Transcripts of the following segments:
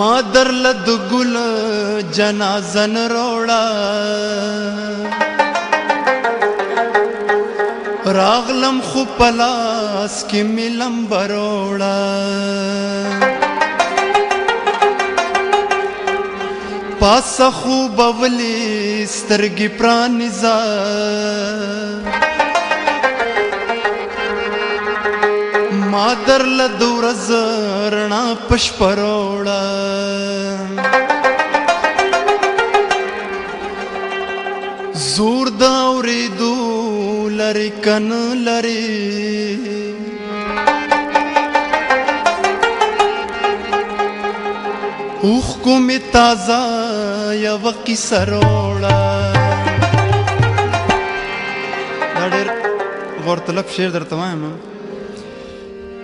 ما درله د ګل جنازه نه روړه راغلم خو پلاس کې مې لمبه روړه پاسه خو به ولې سترګې پرانیزه ما درله د ورځ رڼا په شپه روړه زور د اورېدو لرې که نه لرې اوښکو مې تازه یوه کیسه روړه دا ډېر غورطلب شعر درته وایم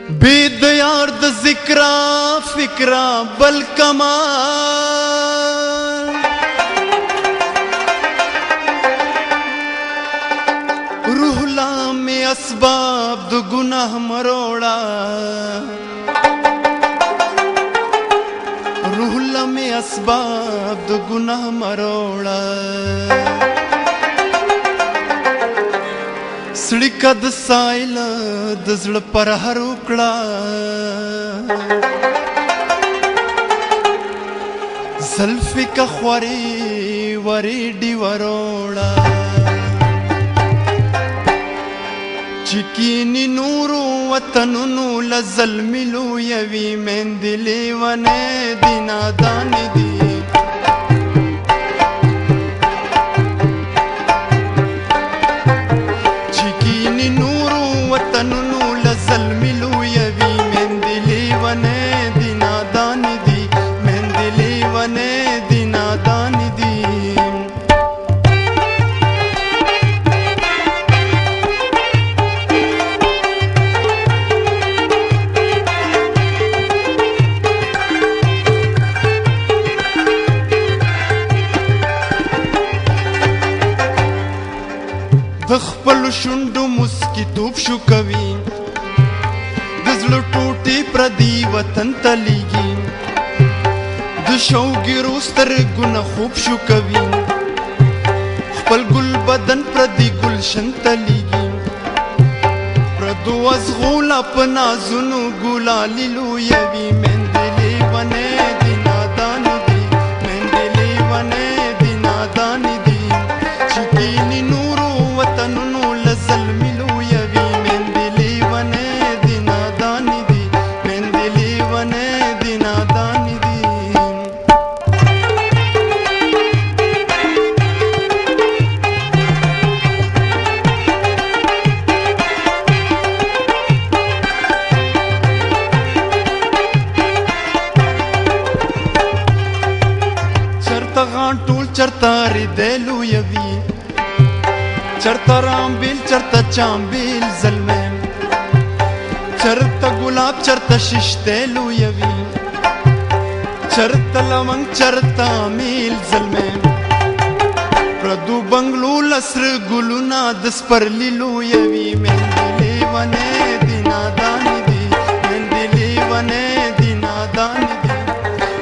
بې د یار د ذکره فکره بل کمال روح لا مې اسباب د ګناه مروړه روح لا مې اسباب د ګناه مروړه سړی که د سایل د زړه پر هر وکړه زلفې که خورې ورې ډیوه روړه چې کینې نورو وطنونو له ظلمې لویوي میندې لیونې دي نادانې دي وطنونو لظلمې لویوي میندې لیونې دي نادانې دي میندې لیونې دي نادانې دي د خپلو شونډو مسکي توب شو کوي د زړه ټوټې پردي وطن ته لیږي د شوګیرو سترګو نه خوب شو کوي خپل ګل بدن پردي ګلشن ته لیږي پردو ازغو لا په نازونو ګلالي لویوي میندې لیونې دي نادانې دي میندې لیونې دي نادانې دي چې کینې نورو وطنونو له ظلمې لویوي میندې لیونې دي نادانې دي میندې لیونې دي نادانې دي چرته غان ټول چرته ریدې لویوي چرته رامبیل چرته چامبیل ظلمیم چرته ګلاب چرته ششته لویوي چرته لونګ چرته میل ظلمیم پردو بنگلو لسر ګلونه د سپرلي لویوي میندې لیونې دي نادانې دي میندې لیونې دي نادانې دي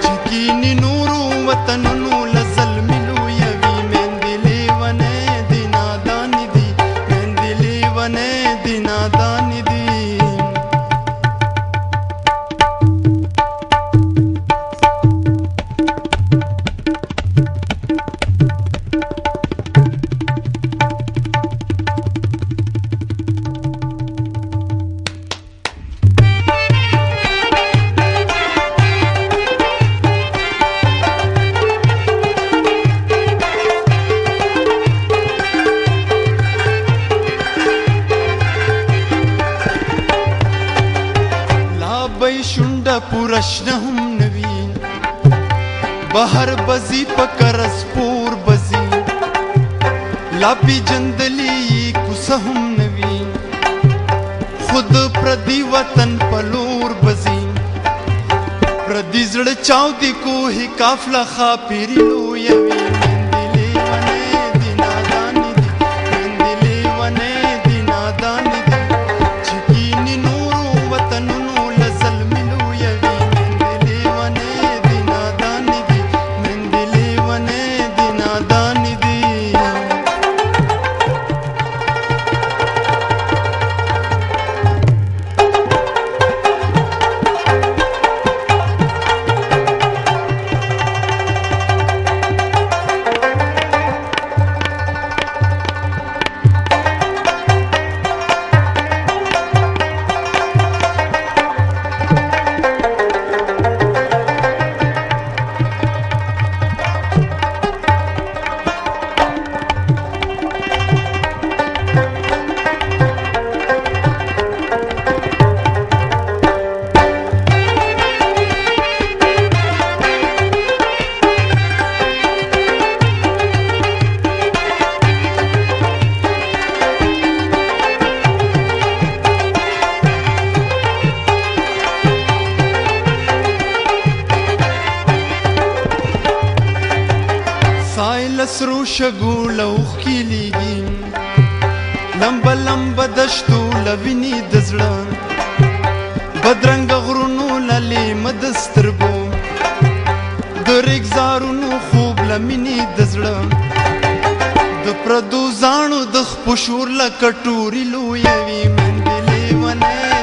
چې کینې نورو وطنونو له ظلمې لویوي میندې لیونې دي نادانې دي میندې لیونې دي نادانې دي شونډه پوره شنه هم نوي بهر بزي پکر سپور بزي لا پیجندلی کوڅه هم نوي خود پردي وطن پلور بزي پردي زړه چاودي کوه قافله خاپيري لویوي شګو لوخ کې لیږي لمبه لمبه دشتو لویني د زړه بدرنګه غرونو للیمه د سترګو د رګزارونو خوب لمینې د زړه د پردو زاڼو د خپو شور لکه ټورې لویوي مندې لیونی